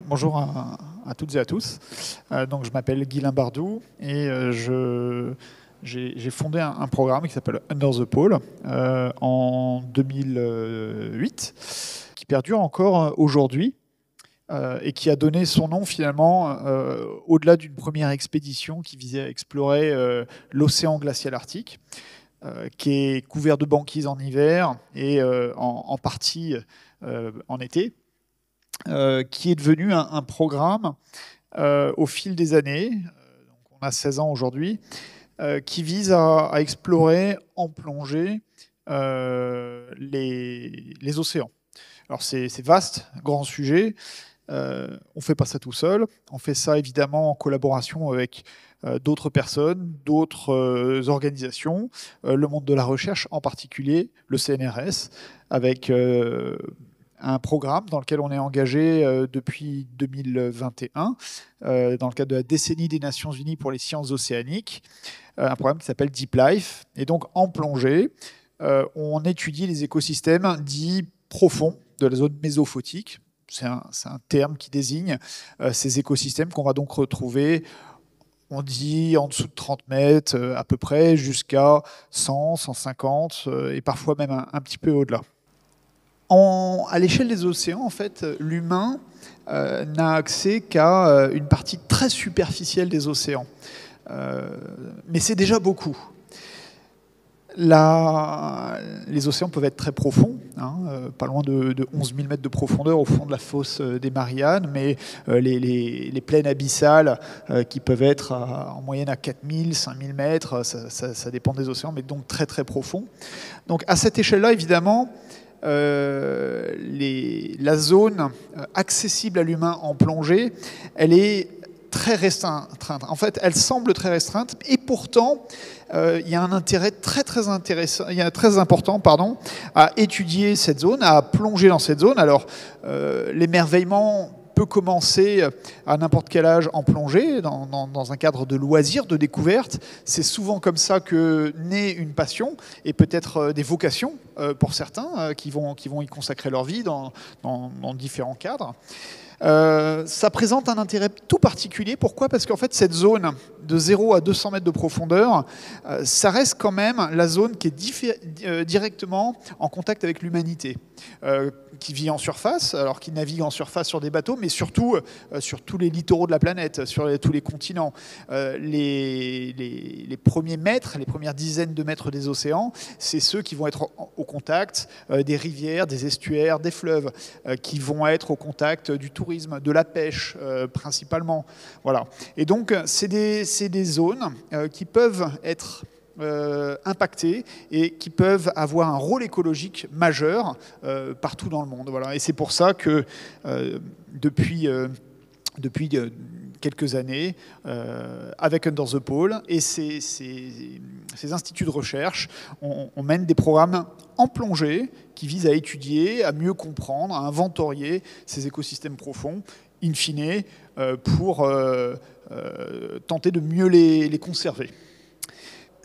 Bonjour à toutes et à tous. Donc, je m'appelle Guylain Bardou et j'ai fondé un programme qui s'appelle Under the Pole en 2008, qui perdure encore aujourd'hui et qui a donné son nom finalement au-delà d'une première expédition qui visait à explorer l'océan glacial arctique, qui est couvert de banquise en hiver et en partie en été. Qui est devenu un programme au fil des années, donc on a 16 ans aujourd'hui, qui vise à explorer en plongée les océans. Alors c'est vaste, grand sujet, on ne fait pas ça tout seul, on fait ça évidemment en collaboration avec d'autres personnes, d'autres organisations, le monde de la recherche en particulier, le CNRS, avec un programme dans lequel on est engagé depuis 2021, dans le cadre de la décennie des Nations Unies pour les sciences océaniques, un programme qui s'appelle Deep Life. Et donc en plongée, on étudie les écosystèmes dits profonds de la zone mésophotique. C'est un terme qui désigne ces écosystèmes qu'on va donc retrouver, on dit en dessous de 30 mètres à peu près, jusqu'à 100, 150 et parfois même un petit peu au-delà. À l'échelle des océans, en fait, l'humain n'a accès qu'à une partie très superficielle des océans. Mais c'est déjà beaucoup. Les océans peuvent être très profonds, pas loin de 11 000 mètres de profondeur au fond de la fosse des Mariannes, mais les plaines abyssales qui peuvent être en moyenne à 4 000, 5 000 mètres, ça dépend des océans, mais donc très très profonds. Donc à cette échelle-là, évidemment, la zone accessible à l'humain en plongée, elle est très restreinte. En fait, elle semble très restreinte, et pourtant, il y a un intérêt très important, à étudier cette zone, à plonger dans cette zone. Alors, l'émerveillement peut commencer à n'importe quel âge en plongée, dans un cadre de loisirs, de découverte. C'est souvent comme ça que naît une passion et peut-être des vocations pour certains qui vont y consacrer leur vie dans différents cadres. Ça présente un intérêt tout particulier. Pourquoi ? Parce qu'en fait, cette zone de 0 à 200 mètres de profondeur, ça reste quand même la zone qui est directement en contact avec l'humanité, qui vit en surface, alors qui navigue en surface sur des bateaux, mais surtout sur tous les littoraux de la planète, sur tous les continents. Les premiers mètres, les premières dizaines de mètres des océans, c'est ceux qui vont être au contact des rivières, des estuaires, des fleuves, qui vont être au contact du tourisme, de la pêche principalement. Voilà. Et donc, c'est des zones qui peuvent être impactés et qui peuvent avoir un rôle écologique majeur partout dans le monde. Voilà. Et c'est pour ça que depuis quelques années, avec Under the Pole et ces instituts de recherche, on mène des programmes en plongée qui visent à étudier, à mieux comprendre, à inventorier ces écosystèmes profonds, in fine, pour tenter de mieux les conserver.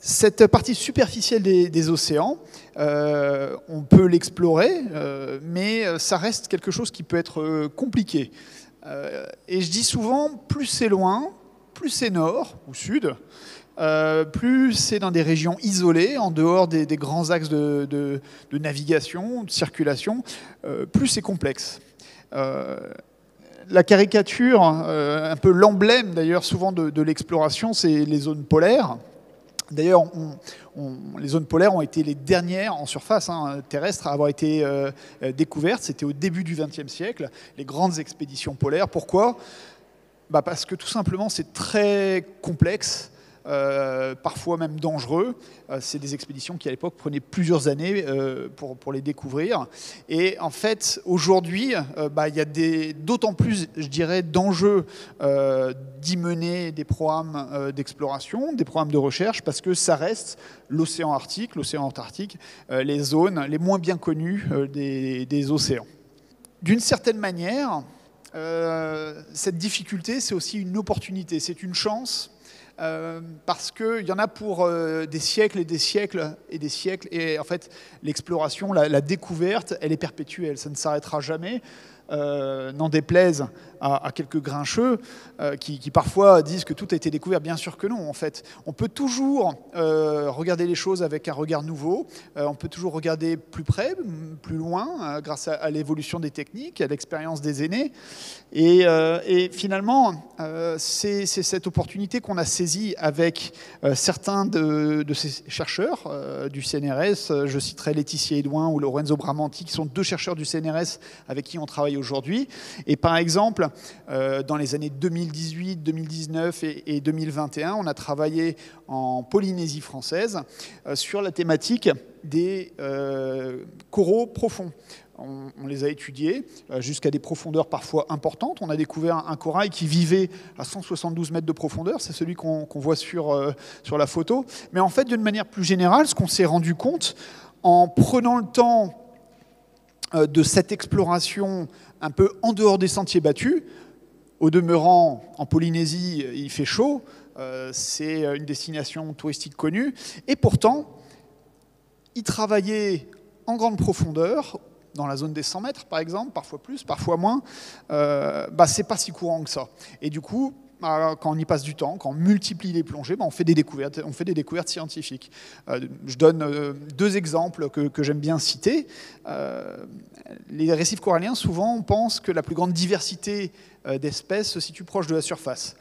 Cette partie superficielle des océans, on peut l'explorer, mais ça reste quelque chose qui peut être compliqué. Et je dis souvent, plus c'est loin, plus c'est nord ou sud, plus c'est dans des régions isolées, en dehors des grands axes de navigation, de circulation, plus c'est complexe. La caricature, un peu l'emblème d'ailleurs souvent de l'exploration, c'est les zones polaires. D'ailleurs, les zones polaires ont été les dernières en surface terrestre à avoir été découvertes. C'était au début du XXe siècle, les grandes expéditions polaires. Pourquoi ? Parce que tout simplement, c'est très complexe, parfois même dangereux. C'est des expéditions qui, à l'époque, prenaient plusieurs années pour les découvrir. Et en fait, aujourd'hui, il y a d'autant plus, je dirais, d'enjeux d'y mener des programmes d'exploration, des programmes de recherche, parce que ça reste l'océan Arctique, l'océan Antarctique, les zones les moins bien connues des océans. D'une certaine manière, cette difficulté, c'est aussi une opportunité, c'est une chance parce qu'il y en a pour des siècles et des siècles et des siècles. Et en fait, l'exploration, la découverte, elle est perpétuelle, ça ne s'arrêtera jamais. N'en déplaise à quelques grincheux qui parfois disent que tout a été découvert. Bien sûr que non, en fait. On peut toujours regarder les choses avec un regard nouveau, on peut toujours regarder plus près, plus loin, grâce à l'évolution des techniques, à l'expérience des aînés. Et finalement, c'est cette opportunité qu'on a saisie avec certains de ces chercheurs du CNRS. Je citerai Laetitia Edouin ou Lorenzo Bramanti, qui sont deux chercheurs du CNRS avec qui on travaille aujourd'hui. Et par exemple, dans les années 2018, 2019 et 2021, on a travaillé en Polynésie française sur la thématique des coraux profonds. On les a étudiés jusqu'à des profondeurs parfois importantes. On a découvert un corail qui vivait à 172 mètres de profondeur. C'est celui qu'on voit sur la photo. Mais en fait, d'une manière plus générale, ce qu'on s'est rendu compte en prenant le temps de cette exploration un peu en dehors des sentiers battus. Au demeurant, en Polynésie, il fait chaud, c'est une destination touristique connue, et pourtant, il travaillait en grande profondeur, dans la zone des 100 mètres par exemple, parfois plus, parfois moins, c'est pas si courant que ça. Et du coup, quand on y passe du temps, quand on multiplie les plongées, on fait des découvertes scientifiques. Je donne deux exemples que j'aime bien citer. Les récifs coralliens, souvent, on pense que la plus grande diversité d'espèces se situe proche de la surface.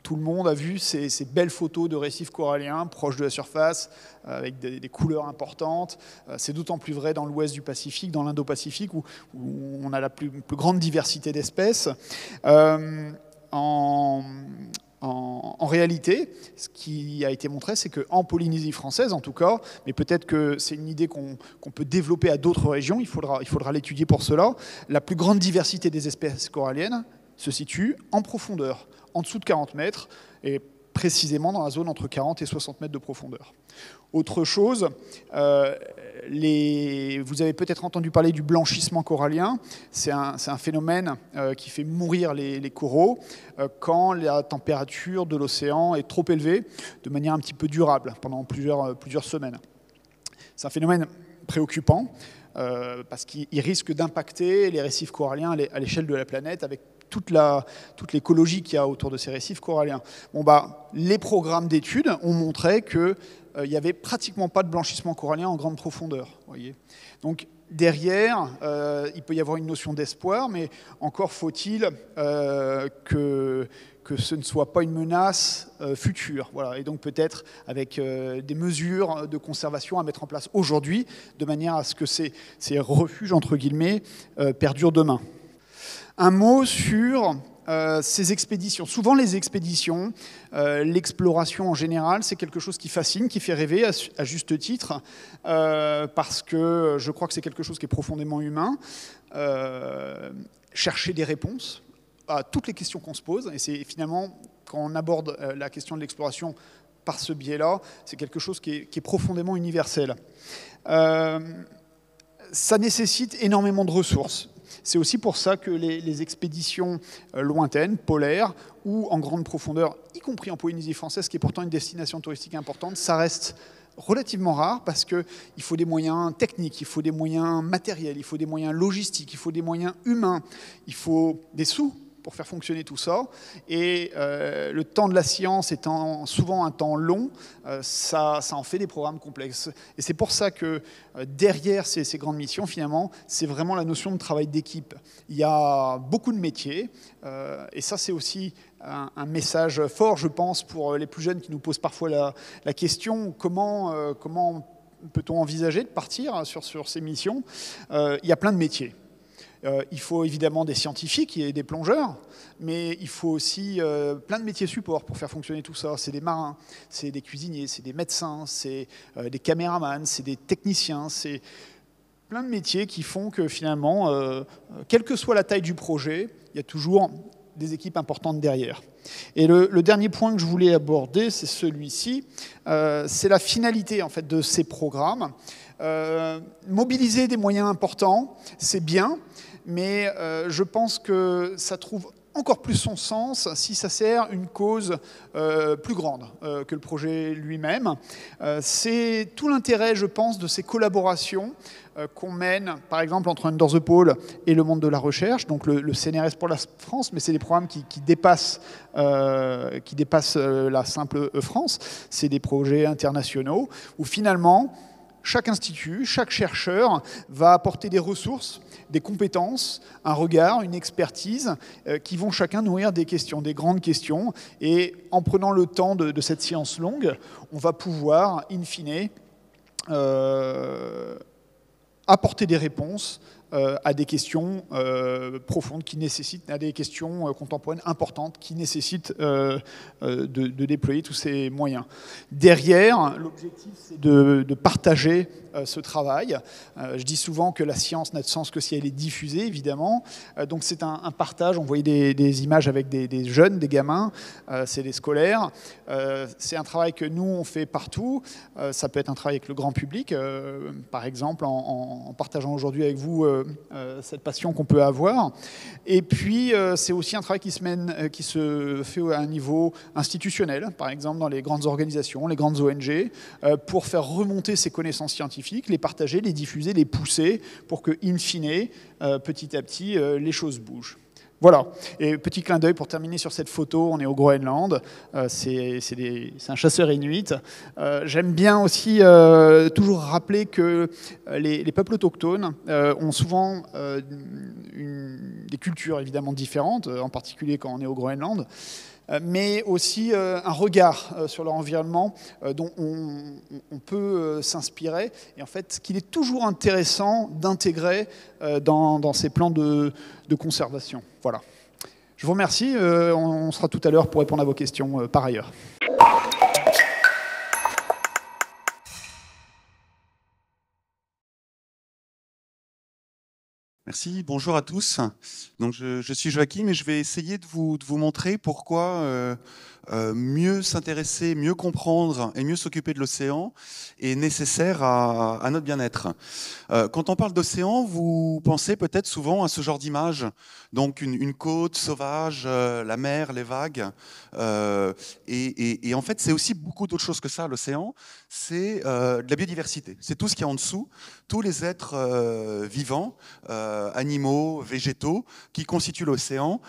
Tout le monde a vu ces belles photos de récifs coralliens proches de la surface, avec des couleurs importantes. C'est d'autant plus vrai dans l'ouest du Pacifique, dans l'Indo-Pacifique, où on a la plus grande diversité d'espèces. En réalité, ce qui a été montré, c'est qu'en Polynésie française, en tout cas, mais peut-être que c'est une idée qu'on peut développer à d'autres régions, il faudra l'étudier pour cela, la plus grande diversité des espèces coralliennes se situe en profondeur, en dessous de 40 mètres, et précisément dans la zone entre 40 et 60 mètres de profondeur. Autre chose, vous avez peut-être entendu parler du blanchissement corallien. C'est un phénomène qui fait mourir les coraux quand la température de l'océan est trop élevée, de manière un petit peu durable, pendant plusieurs semaines. C'est un phénomène préoccupant, parce qu'il risque d'impacter les récifs coralliens à l'échelle de la planète, avec toute l'écologie qu'il y a autour de ces récifs coralliens. Les programmes d'études ont montré qu'il n'y avait pratiquement pas de blanchissement corallien en grande profondeur. Voyez. Donc derrière, il peut y avoir une notion d'espoir, mais encore faut-il que ce ne soit pas une menace future. Voilà. Et donc peut-être avec des mesures de conservation à mettre en place aujourd'hui, de manière à ce que ces refuges, entre guillemets, perdurent demain. Un mot sur ces expéditions. Souvent les expéditions, l'exploration en général, c'est quelque chose qui fascine, qui fait rêver à juste titre, parce que je crois que c'est quelque chose qui est profondément humain. Chercher des réponses à toutes les questions qu'on se pose, et c'est finalement, quand on aborde la question de l'exploration par ce biais-là, c'est quelque chose qui est profondément universel. Ça nécessite énormément de ressources. C'est aussi pour ça que les expéditions lointaines, polaires, ou en grande profondeur, y compris en Polynésie française, qui est pourtant une destination touristique importante, ça reste relativement rare parce qu'il faut des moyens techniques, il faut des moyens matériels, il faut des moyens logistiques, il faut des moyens humains, il faut des sous pour faire fonctionner tout ça. Et le temps de la science étant souvent un temps long, ça en fait des programmes complexes. Et c'est pour ça que derrière ces grandes missions, finalement, c'est vraiment la notion de travail d'équipe. Il y a beaucoup de métiers, et ça c'est aussi un message fort, je pense, pour les plus jeunes qui nous posent parfois la question comment peut-on envisager de partir sur ces missions. Il y a plein de métiers. Il faut évidemment des scientifiques et des plongeurs, mais il faut aussi plein de métiers support pour faire fonctionner tout ça. C'est des marins, c'est des cuisiniers, c'est des médecins, c'est des caméramans, c'est des techniciens, c'est plein de métiers qui font que finalement, quelle que soit la taille du projet, il y a toujours des équipes importantes derrière. Et le dernier point que je voulais aborder, c'est celui-ci. C'est la finalité en fait, de ces programmes. Mobiliser des moyens importants, c'est bien, mais je pense que ça trouve encore plus son sens si ça sert une cause plus grande que le projet lui-même. C'est tout l'intérêt, je pense, de ces collaborations qu'on mène, par exemple, entre Under the Pole et le monde de la recherche, donc le CNRS pour la France, mais c'est des programmes qui dépassent la simple France. C'est des projets internationaux où finalement, chaque institut, chaque chercheur va apporter des ressources, des compétences, un regard, une expertise qui vont chacun nourrir des questions, des grandes questions. Et en prenant le temps de cette science longue, on va pouvoir, in fine, apporter des réponses à des questions profondes qui nécessitent, à des questions contemporaines importantes qui nécessitent de déployer tous ces moyens. Derrière, l'objectif, c'est de partager ce travail. Je dis souvent que la science n'a de sens que si elle est diffusée, évidemment. Donc c'est un partage. On voyait des images avec des jeunes, des gamins, c'est des scolaires. C'est un travail que nous, on fait partout. Ça peut être un travail avec le grand public, par exemple, en partageant aujourd'hui avec vous cette passion qu'on peut avoir. Et puis, c'est aussi un travail qui se fait à un niveau institutionnel, par exemple dans les grandes organisations, les grandes ONG, pour faire remonter ces connaissances scientifiques, les partager, les diffuser, les pousser, pour que, in fine, petit à petit, les choses bougent. Voilà. Et petit clin d'œil pour terminer sur cette photo, on est au Groenland, c'est un chasseur inuit. J'aime bien aussi toujours rappeler que les peuples autochtones ont souvent des cultures évidemment différentes, en particulier quand on est au Groenland, mais aussi un regard sur leur environnement dont on peut s'inspirer, et en fait qu'il est toujours intéressant d'intégrer dans ces plans de conservation. Voilà. Je vous remercie, on sera tout à l'heure pour répondre à vos questions par ailleurs. Merci, bonjour à tous. Donc je suis Joachim et je vais essayer de vous montrer pourquoi mieux s'intéresser, mieux comprendre et mieux s'occuper de l'océan est nécessaire à notre bien-être. Quand on parle d'océan, vous pensez peut-être souvent à ce genre d'image, donc une côte sauvage, la mer, les vagues. Et en fait, c'est aussi beaucoup d'autres choses que ça, l'océan. C'est de la biodiversité. C'est tout ce qui est en dessous, tous les êtres vivants, animaux, végétaux, qui constituent l'océan,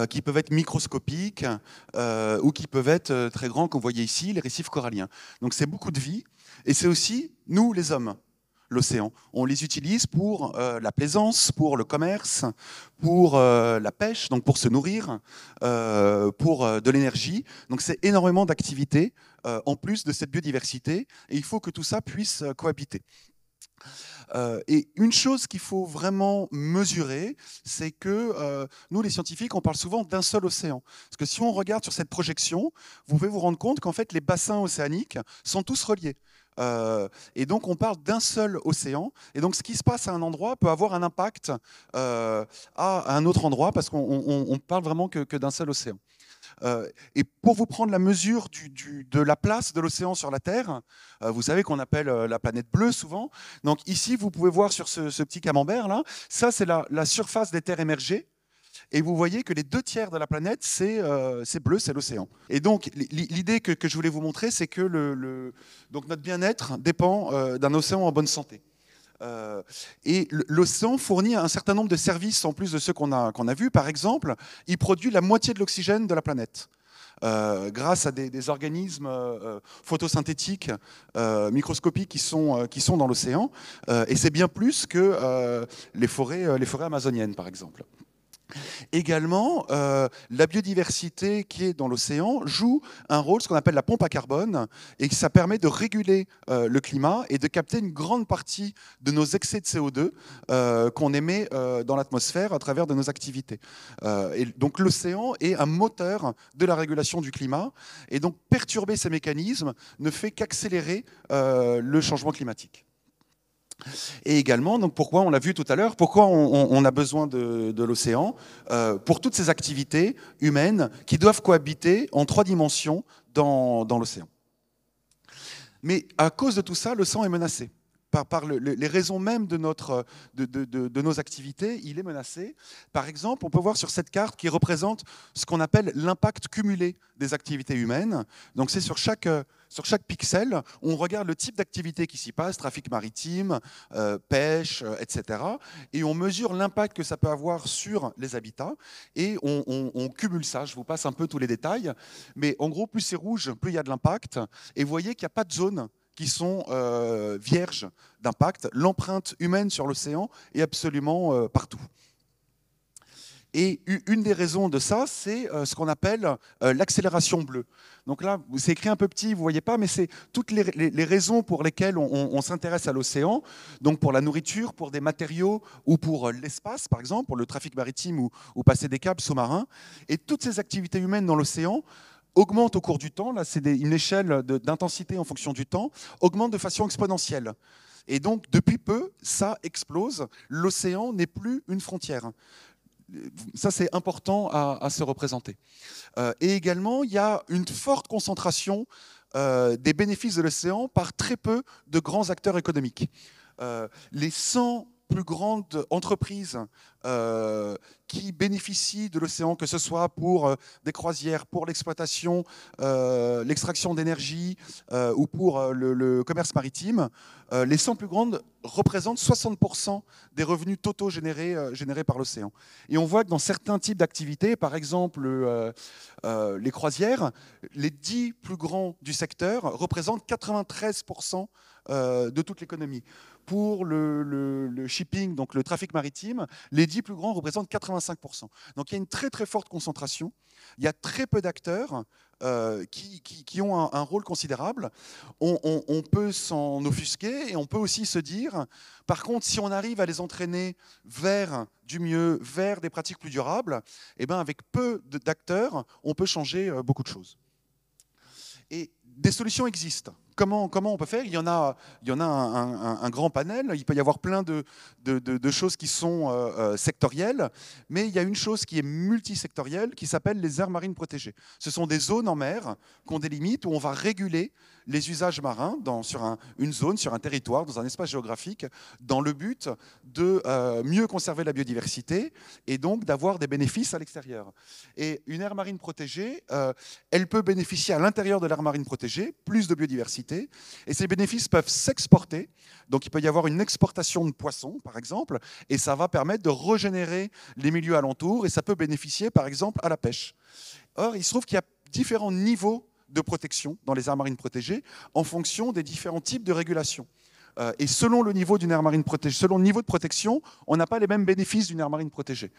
qui peuvent être microscopiques ou qui peuvent être très grands, comme vous voyez ici, les récifs coralliens. Donc c'est beaucoup de vie, et c'est aussi nous, les hommes, l'océan. On les utilise pour la plaisance, pour le commerce, pour la pêche, donc pour se nourrir, pour de l'énergie. Donc c'est énormément d'activités en plus de cette biodiversité, et il faut que tout ça puisse cohabiter. Et une chose qu'il faut vraiment mesurer, c'est que nous, les scientifiques, on parle souvent d'un seul océan. Parce que si on regarde sur cette projection, vous pouvez vous rendre compte qu'en fait, les bassins océaniques sont tous reliés. Et donc, on parle d'un seul océan. Et donc, ce qui se passe à un endroit peut avoir un impact à un autre endroit, parce qu'on parle vraiment que d'un seul océan. Et pour vous prendre la mesure de la place de l'océan sur la Terre, vous savez qu'on appelle la planète bleue souvent. Donc ici, vous pouvez voir sur ce petit camembert là, ça c'est la surface des terres émergées. Et vous voyez que les 2/3 de la planète, c'est bleu, c'est l'océan. Et donc, l'idée que je voulais vous montrer, c'est que donc notre bien-être dépend d'un océan en bonne santé. Et l'océan fournit un certain nombre de services en plus de ceux qu'on a vus. Par exemple, il produit la moitié de l'oxygène de la planète. Grâce à des organismes photosynthétiques microscopiques qui sont dans l'océan. Et c'est bien plus que les forêts amazoniennes, par exemple. Également, la biodiversité qui est dans l'océan joue un rôle, ce qu'on appelle la pompe à carbone, et ça permet de réguler le climat et de capter une grande partie de nos excès de CO2 qu'on émet dans l'atmosphère à travers de nos activités. Et donc l'océan est un moteur de la régulation du climat, et donc perturber ces mécanismes ne fait qu'accélérer le changement climatique. Et également, donc pourquoi, on l'a vu tout à l'heure, pourquoi on a besoin de l'océan pour toutes ces activités humaines qui doivent cohabiter en 3 dimensions dans l'océan. Mais à cause de tout ça, l'océan est menacé. par les raisons même de nos activités, il est menacé. Par exemple, on peut voir sur cette carte qui représente ce qu'on appelle l'impact cumulé des activités humaines. Donc c'est sur chaque pixel, on regarde le type d'activité qui s'y passe, trafic maritime, pêche, etc. Et on mesure l'impact que ça peut avoir sur les habitats. Et on cumule ça. Je vous passe un peu tous les détails. Mais en gros, plus c'est rouge, plus il y a de l'impact. Et vous voyez qu'il n'y a pas de zones qui sont vierges d'impact. L'empreinte humaine sur l'océan est absolument partout. Et une des raisons de ça, c'est ce qu'on appelle l'accélération bleue. Donc là, c'est écrit un peu petit, vous ne voyez pas, mais c'est toutes les raisons pour lesquelles on s'intéresse à l'océan, donc pour la nourriture, pour des matériaux ou pour l'espace, par exemple, pour le trafic maritime ou passer des câbles sous-marins. Et toutes ces activités humaines dans l'océan augmente au cours du temps, là c'est une échelle d'intensité en fonction du temps, augmente de façon exponentielle. Et donc depuis peu, ça explose, l'océan n'est plus une frontière. Ça c'est important à se représenter. Et également, il y a une forte concentration des bénéfices de l'océan par très peu de grands acteurs économiques. Les 100 plus grandes entreprises qui bénéficient de l'océan, que ce soit pour des croisières, pour l'exploitation, l'extraction d'énergie ou pour le commerce maritime, les 100 plus grandes représentent 60% des revenus totaux générés par l'océan. Et on voit que dans certains types d'activités, par exemple les croisières, les 10 plus grands du secteur représentent 93% de toute l'économie. Pour le shipping, donc le trafic maritime, les 10 plus grands représentent 85%. Donc il y a une très très forte concentration. Il y a très peu d'acteurs qui ont un rôle considérable. On peut s'en offusquer et on peut aussi se dire, par contre, si on arrive à les entraîner vers du mieux, vers des pratiques plus durables, eh ben avec peu d'acteurs, on peut changer beaucoup de choses. Et des solutions existent. Comment on peut faire ? Il y en a un grand panel. Il peut y avoir plein de choses qui sont sectorielles, mais il y a une chose qui est multisectorielle qui s'appelle les aires marines protégées. Ce sont des zones en mer qu'on délimite où on va réguler les usages marins sur une zone, sur un territoire, dans un espace géographique, dans le but de mieux conserver la biodiversité et donc d'avoir des bénéfices à l'extérieur. Et une aire marine protégée, elle peut bénéficier à l'intérieur de l'aire marine protégée, plus de biodiversité, et ces bénéfices peuvent s'exporter. Donc il peut y avoir une exportation de poissons, par exemple, et ça va permettre de régénérer les milieux alentours, et ça peut bénéficier, par exemple, à la pêche. Or, il se trouve qu'il y a différents niveaux de protection dans les aires marines protégées en fonction des différents types de régulation. Et selon le niveau d'une aire marine protégée, selon le niveau de protection, on n'a pas les mêmes bénéfices d'une aire marine protégée.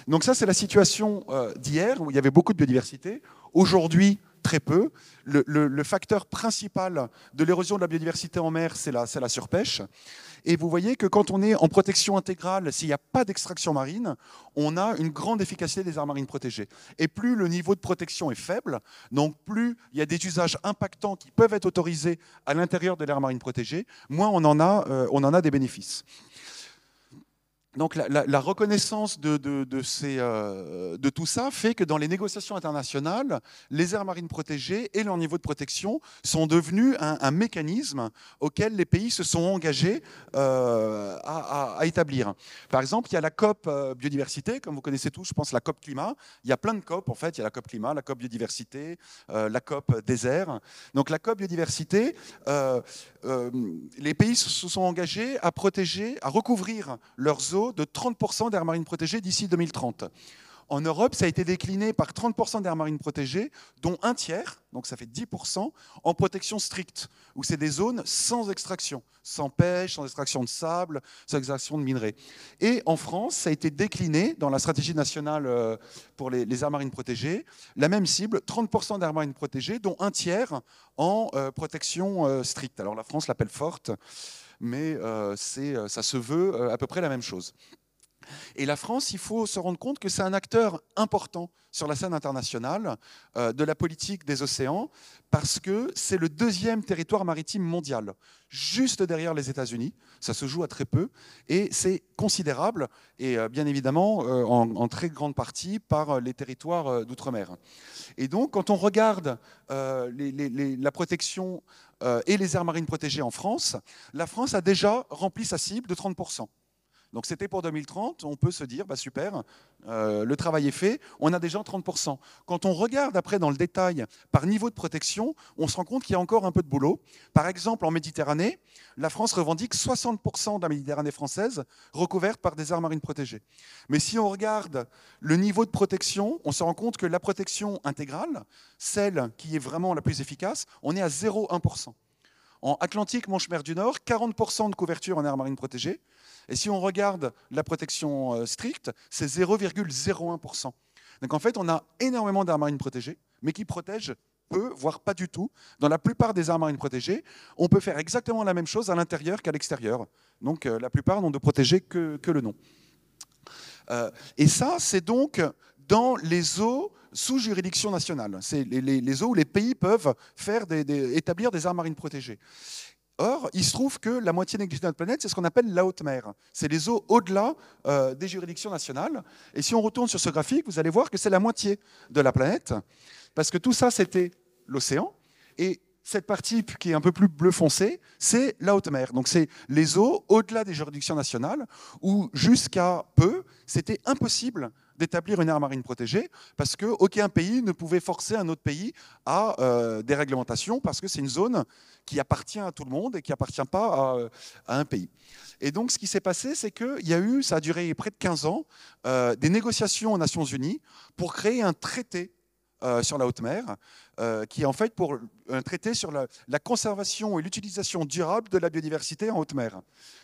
Donc ça, c'est la situation d'hier, où il y avait beaucoup de biodiversité. Aujourd'hui, très peu. Le facteur principal de l'érosion de la biodiversité en mer, c'est la surpêche. Et vous voyez que quand on est en protection intégrale, s'il n'y a pas d'extraction marine, on a une grande efficacité des aires marines protégées. Et plus le niveau de protection est faible, donc plus il y a des usages impactants qui peuvent être autorisés à l'intérieur de l'aire marine protégée, moins on en a des bénéfices. Donc la reconnaissance de tout ça fait que dans les négociations internationales, les aires marines protégées et leur niveau de protection sont devenus un mécanisme auquel les pays se sont engagés à établir. Par exemple, il y a la COP biodiversité, comme vous connaissez tous, je pense la COP climat. Il y a plein de COP en fait, il y a la COP climat, la COP biodiversité, la COP désert. Donc la COP biodiversité, les pays se sont engagés à protéger, à recouvrir leurs eaux de 30% d'aires marines protégées d'ici 2030. En Europe, ça a été décliné par 30% d'aires marines protégées, dont un tiers, donc ça fait 10%, en protection stricte, où c'est des zones sans extraction, sans pêche, sans extraction de sable, sans extraction de minerais. Et en France, ça a été décliné dans la stratégie nationale pour les aires marines protégées, la même cible, 30% d'aires marines protégées, dont un tiers en protection stricte. Alors la France l'appelle forte, mais ça se veut à peu près la même chose. Et la France, il faut se rendre compte que c'est un acteur important sur la scène internationale de la politique des océans, parce que c'est le deuxième territoire maritime mondial, juste derrière les États-Unis. Ça se joue à très peu, et c'est considérable, et bien évidemment en très grande partie par les territoires d'outre-mer. Et donc, quand on regarde la protection et les aires marines protégées en France, la France a déjà rempli sa cible de 30%. Donc c'était pour 2030, on peut se dire, bah super, le travail est fait, on a déjà 30%. Quand on regarde après dans le détail par niveau de protection, on se rend compte qu'il y a encore un peu de boulot. Par exemple, en Méditerranée, la France revendique 60% de la Méditerranée française recouverte par des aires marines protégées. Mais si on regarde le niveau de protection, on se rend compte que la protection intégrale, celle qui est vraiment la plus efficace, on est à 0,1%. En Atlantique, Manche-Mer du Nord, 40% de couverture en aires marines protégées. Et si on regarde la protection stricte, c'est 0,01%. Donc en fait, on a énormément d'aires marines protégées, mais qui protègent peu, voire pas du tout. Dans la plupart des aires marines protégées, on peut faire exactement la même chose à l'intérieur qu'à l'extérieur. Donc la plupart n'ont de protégé que le nom. Et ça, c'est donc dans les eaux sous juridiction nationale. C'est les eaux où les pays peuvent établir des aires marines protégées. Or, il se trouve que la moitié négligée de notre planète, c'est ce qu'on appelle la haute mer. C'est les eaux au-delà des juridictions nationales. Et si on retourne sur ce graphique, vous allez voir que c'est la moitié de la planète, parce que tout ça, c'était l'océan. Et cette partie qui est un peu plus bleu foncé, c'est la haute mer. Donc c'est les eaux au-delà des juridictions nationales, où jusqu'à peu, c'était impossible d'établir une aire marine protégée, parce qu'aucun pays ne pouvait forcer un autre pays à des réglementations, parce que c'est une zone qui appartient à tout le monde et qui n'appartient pas à un pays. Et donc ce qui s'est passé, c'est qu'il y a eu, ça a duré près de 15 ans, des négociations aux Nations Unies pour créer un traité sur la haute mer, qui est en fait pour un traité sur la conservation et l'utilisation durable de la biodiversité en haute mer. Donc,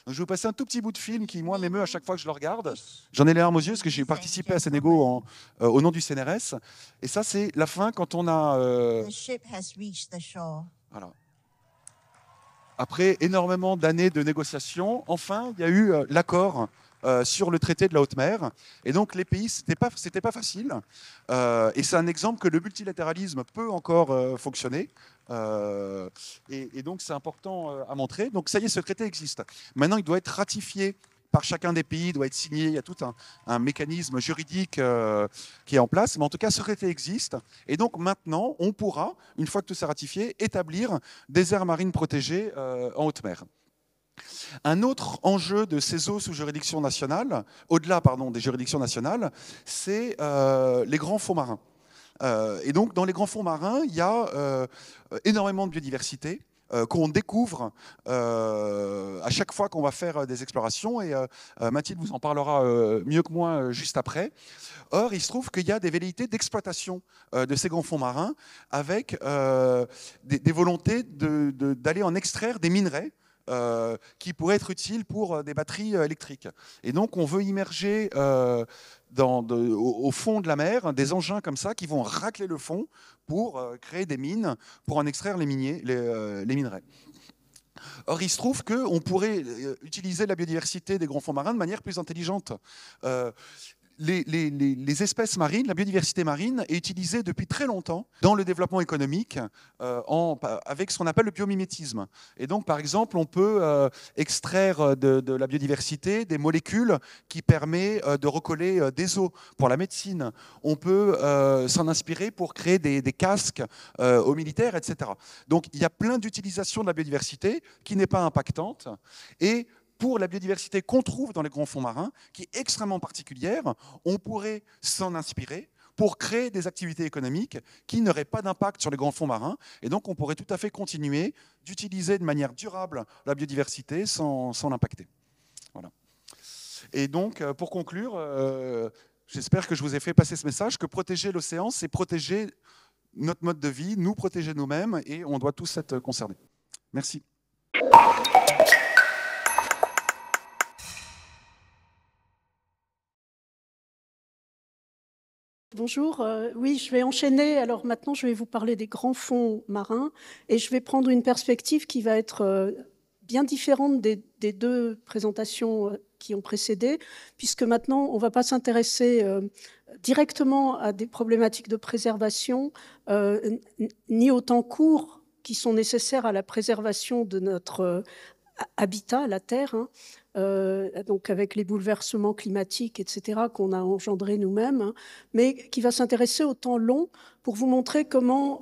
je vais vous passer un tout petit bout de film qui, moi, m'émeut à chaque fois que je le regarde. J'en ai les larmes aux yeux parce que j'ai participé à ces négos au nom du CNRS. Et ça, c'est la fin quand on a... Voilà. Après énormément d'années de négociations, enfin, il y a eu l'accord sur le traité de la haute mer. Et donc, les pays, c'était pas facile. Et c'est un exemple que le multilatéralisme peut encore fonctionner. Et donc, c'est important à montrer. Donc, ça y est, ce traité existe. Maintenant, il doit être ratifié par chacun des pays, doit être signé. Il y a tout un mécanisme juridique qui est en place. Mais en tout cas, ce traité existe. Et donc, maintenant, on pourra, une fois que tout c'est ratifié, établir des aires marines protégées en haute mer. Un autre enjeu de ces eaux sous juridiction nationale, au-delà des juridictions nationales, c'est les grands fonds marins. Et donc, dans les grands fonds marins, il y a énormément de biodiversité qu'on découvre à chaque fois qu'on va faire des explorations. Et Mathilde vous en parlera mieux que moi juste après. Or, il se trouve qu'il y a des velléités d'exploitation de ces grands fonds marins avec des volontés d'aller en extraire des minerais qui pourraient être utiles pour des batteries électriques. Et donc, on veut immerger au fond de la mer des engins comme ça qui vont racler le fond pour créer des mines, pour en extraire les minerais. Or, il se trouve qu'on pourrait utiliser la biodiversité des grands fonds marins de manière plus intelligente. Les espèces marines, la biodiversité marine est utilisée depuis très longtemps dans le développement économique avec ce qu'on appelle le biomimétisme. Et donc, par exemple, on peut extraire de la biodiversité des molécules qui permettent de recoller des os pour la médecine. On peut s'en inspirer pour créer des casques aux militaires, etc. Donc, il y a plein d'utilisations de la biodiversité qui n'est pas impactante. Et pour la biodiversité qu'on trouve dans les grands fonds marins, qui est extrêmement particulière, on pourrait s'en inspirer pour créer des activités économiques qui n'auraient pas d'impact sur les grands fonds marins. Et donc, on pourrait tout à fait continuer d'utiliser de manière durable la biodiversité sans l'impacter. Voilà. Et donc, pour conclure, j'espère que je vous ai fait passer ce message, que protéger l'océan, c'est protéger notre mode de vie, nous protéger nous-mêmes, et on doit tous être concernés. Merci. Bonjour, oui, je vais enchaîner. Alors maintenant, je vais vous parler des grands fonds marins et je vais prendre une perspective qui va être bien différente des deux présentations qui ont précédé, puisque maintenant, on ne va pas s'intéresser directement à des problématiques de préservation, ni au temps court qui sont nécessaires à la préservation de notre habitat, la Terre, hein, donc avec les bouleversements climatiques, etc., qu'on a engendrés nous-mêmes, hein, mais qui va s'intéresser au temps long pour vous montrer comment,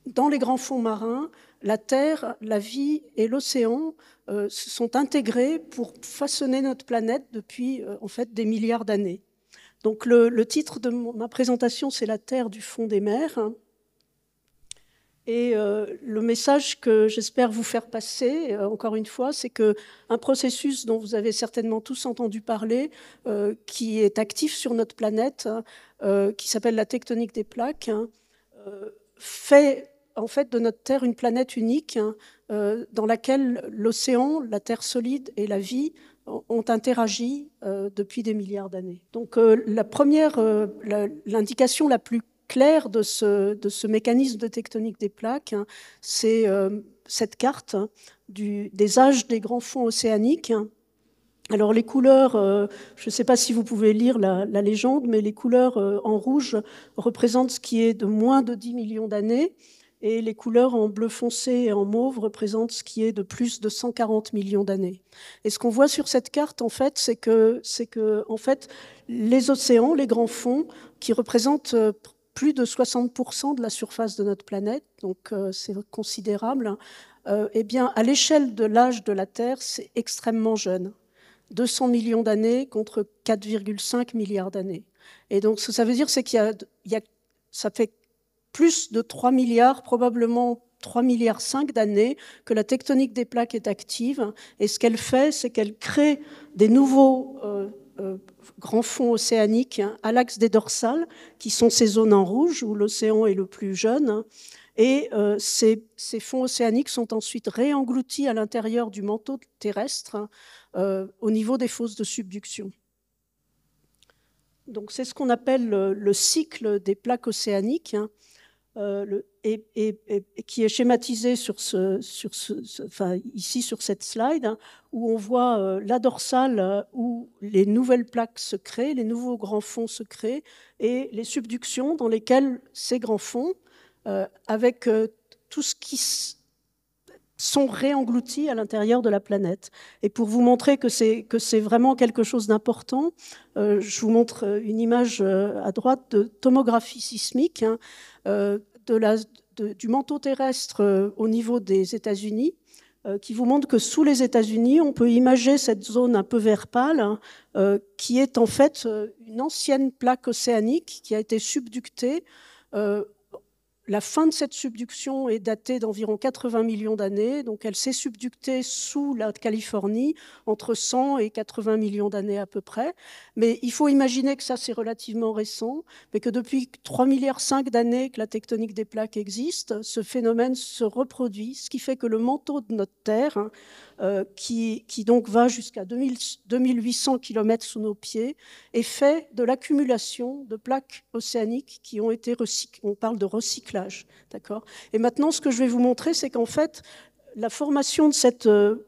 dans les grands fonds marins, la Terre, la vie et l'océan se sont intégrés pour façonner notre planète depuis en fait des milliards d'années. Donc le titre de ma présentation, c'est « La Terre du fond des mers ». Et le message que j'espère vous faire passer, encore une fois, c'est qu'un processus dont vous avez certainement tous entendu parler, qui est actif sur notre planète, qui s'appelle la tectonique des plaques, fait en fait de notre Terre une planète unique, dans laquelle l'océan, la Terre solide et la vie ont interagi depuis des milliards d'années. Donc l'indication la plus claire de ce mécanisme de tectonique des plaques, hein, c'est cette carte des âges des grands fonds océaniques. Alors les couleurs, je ne sais pas si vous pouvez lire la légende, mais les couleurs en rouge représentent ce qui est de moins de 10 millions d'années, et les couleurs en bleu foncé et en mauve représentent ce qui est de plus de 140 millions d'années. Et ce qu'on voit sur cette carte, en fait, c'est que en fait, les océans, les grands fonds, qui représentent plus de 60% de la surface de notre planète, donc c'est considérable, eh bien, à l'échelle de l'âge de la Terre, c'est extrêmement jeune. 200 millions d'années contre 4,5 milliards d'années. Et donc, ce que ça veut dire, c'est ça fait plus de 3 milliards, probablement 3,5 milliards d'années que la tectonique des plaques est active. Et ce qu'elle fait, c'est qu'elle crée des nouveaux grands fonds océaniques à l'axe des dorsales, qui sont ces zones en rouge où l'océan est le plus jeune. Et ces fonds océaniques sont ensuite réengloutis à l'intérieur du manteau terrestre au niveau des fosses de subduction. Donc c'est ce qu'on appelle le cycle des plaques océaniques, hein, et qui est schématisé ici sur cette slide, hein, où on voit la dorsale où les nouvelles plaques se créent, les nouveaux grands fonds se créent, et les subductions dans lesquelles ces grands fonds, avec tout ce qui sont réengloutis à l'intérieur de la planète. Et pour vous montrer que c'est vraiment quelque chose d'important, je vous montre une image à droite de tomographie sismique, hein, du manteau terrestre au niveau des États-Unis, qui vous montre que sous les États-Unis, on peut imager cette zone un peu vert pâle, hein, qui est en fait une ancienne plaque océanique qui a été subductée. La fin de cette subduction est datée d'environ 80 millions d'années, donc elle s'est subductée sous la Californie entre 100 et 80 millions d'années à peu près. Mais il faut imaginer que ça, c'est relativement récent, mais que depuis 3,5 milliards d'années que la tectonique des plaques existe, ce phénomène se reproduit, ce qui fait que le manteau de notre Terre, hein, qui donc va jusqu'à 2800 km sous nos pieds, est fait de l'accumulation de plaques océaniques qui ont été recyclées. On parle de recyclage, d'accord ? Et maintenant, ce que je vais vous montrer, c'est qu'en fait, la formation de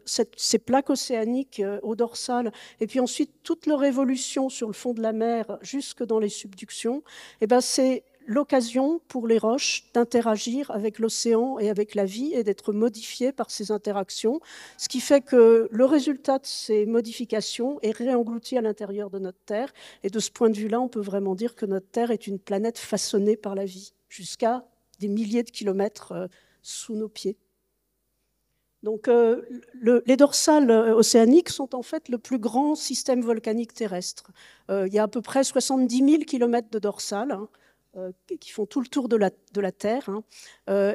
ces plaques océaniques au dorsal, et puis ensuite toute leur évolution sur le fond de la mer jusque dans les subductions, eh ben, c'est l'occasion pour les roches d'interagir avec l'océan et avec la vie et d'être modifiées par ces interactions, ce qui fait que le résultat de ces modifications est réenglouti à l'intérieur de notre Terre. Et de ce point de vue-là, on peut vraiment dire que notre Terre est une planète façonnée par la vie, jusqu'à des milliers de kilomètres sous nos pieds. Donc, les dorsales océaniques sont en fait le plus grand système volcanique terrestre. Il y a à peu près 70 000 kilomètres de dorsales, hein, qui font tout le tour de la Terre. Hein.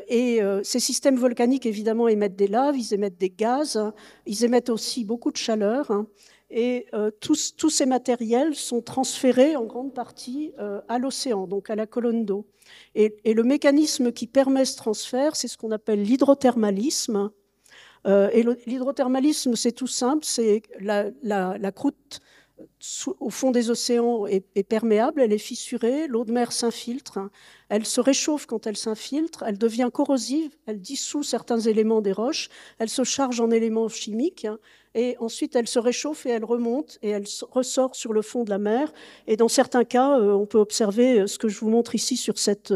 Et ces systèmes volcaniques, évidemment, émettent des laves, ils émettent des gaz, hein, ils émettent aussi beaucoup de chaleur. Hein, et tous ces matériels sont transférés en grande partie à l'océan, donc à la colonne d'eau. Et le mécanisme qui permet ce transfert, c'est ce qu'on appelle l'hydrothermalisme. Et l'hydrothermalisme, c'est tout simple, c'est la croûte au fond des océans est perméable, elle est fissurée, l'eau de mer s'infiltre, elle se réchauffe quand elle s'infiltre, elle devient corrosive, elle dissout certains éléments des roches, elle se charge en éléments chimiques, et ensuite elle se réchauffe et elle remonte, et elle ressort sur le fond de la mer. Et dans certains cas, on peut observer ce que je vous montre ici sur cette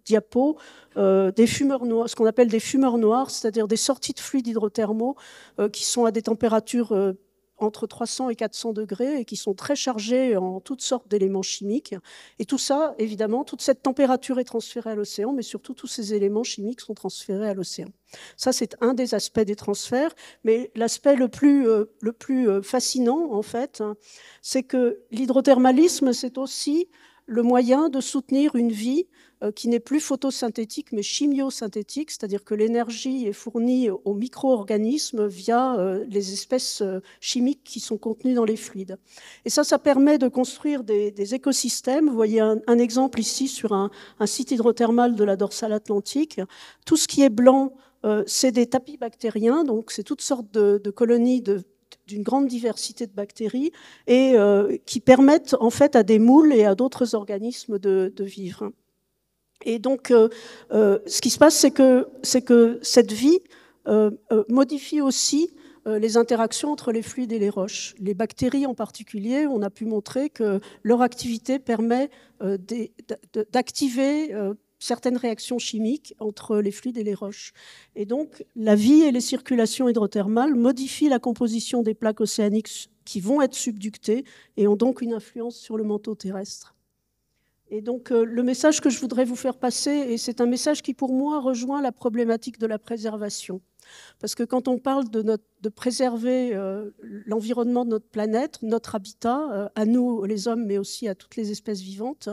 diapo, des fumeurs noirs, ce qu'on appelle des fumeurs noirs, c'est-à-dire des sorties de fluides hydrothermaux qui sont à des températures entre 300 et 400 degrés et qui sont très chargés en toutes sortes d'éléments chimiques. Et tout ça, évidemment, toute cette température est transférée à l'océan, mais surtout tous ces éléments chimiques sont transférés à l'océan. Ça, c'est un des aspects des transferts, mais l'aspect le plus fascinant, en fait, c'est que l'hydrothermalisme, c'est aussi le moyen de soutenir une vie qui n'est plus photosynthétique, mais chimiosynthétique, c'est-à-dire que l'énergie est fournie aux micro-organismes via les espèces chimiques qui sont contenues dans les fluides. Et ça permet de construire des écosystèmes. Vous voyez un exemple ici sur un site hydrothermal de la dorsale atlantique. Tout ce qui est blanc, c'est des tapis bactériens, donc c'est toutes sortes de colonies d'une grande diversité de bactéries et qui permettent en fait à des moules et à d'autres organismes de vivre. Et donc, ce qui se passe, c'est que cette vie modifie aussi les interactions entre les fluides et les roches. Les bactéries en particulier, on a pu montrer que leur activité permet d'activer certaines réactions chimiques entre les fluides et les roches. Et donc, la vie et les circulations hydrothermales modifient la composition des plaques océaniques qui vont être subductées et ont donc une influence sur le manteau terrestre. Et donc, le message que je voudrais vous faire passer, et c'est un message qui, pour moi, rejoint la problématique de la préservation. Parce que quand on parle de préserver l'environnement de notre planète, notre habitat, à nous, les hommes, mais aussi à toutes les espèces vivantes,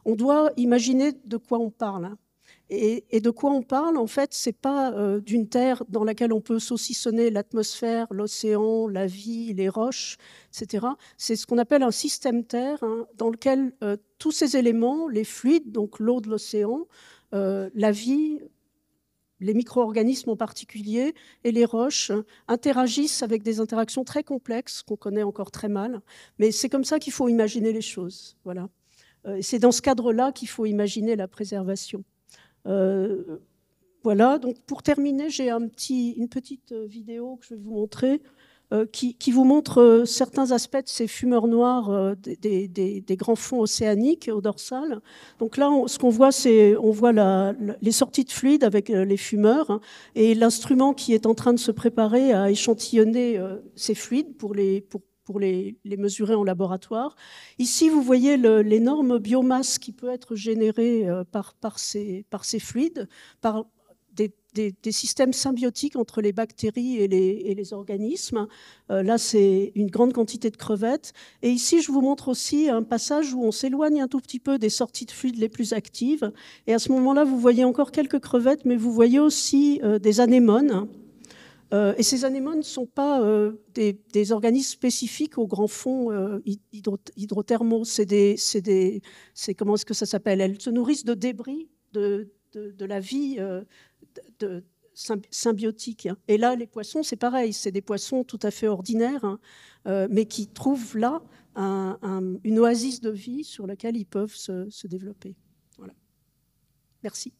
on doit imaginer de quoi on parle. Et de quoi on parle, en fait, ce n'est pas d'une terre dans laquelle on peut saucissonner l'atmosphère, l'océan, la vie, les roches, etc. C'est ce qu'on appelle un système Terre, dans lequel tous ces éléments, les fluides, donc l'eau de l'océan, la vie, les micro-organismes en particulier, et les roches interagissent avec des interactions très complexes qu'on connaît encore très mal. Mais c'est comme ça qu'il faut imaginer les choses. Voilà. Et c'est dans ce cadre-là qu'il faut imaginer la préservation. Voilà, donc pour terminer, j'ai une petite vidéo que je vais vous montrer qui vous montre certains aspects de ces fumeurs noirs des grands fonds océaniques au dorsal. Donc là, ce qu'on voit, c'est les sorties de fluides avec les fumeurs et l'instrument qui est en train de se préparer à échantillonner ces fluides pour les mesurer en laboratoire. Ici, vous voyez l'énorme biomasse qui peut être générée par ces fluides, par des systèmes symbiotiques entre les bactéries et les organismes. Là, c'est une grande quantité de crevettes. Et ici, je vous montre aussi un passage où on s'éloigne un tout petit peu des sorties de fluides les plus actives. Et à ce moment-là, vous voyez encore quelques crevettes, mais vous voyez aussi des anémones. Et ces anémones ne sont pas des organismes spécifiques aux grands fonds hydrothermaux. Comment est-ce que ça s'appelle? Elles se nourrissent de débris de la vie symbiotique. Et là, les poissons, c'est pareil. C'est des poissons tout à fait ordinaires, mais qui trouvent là une oasis de vie sur laquelle ils peuvent se développer. Voilà. Merci.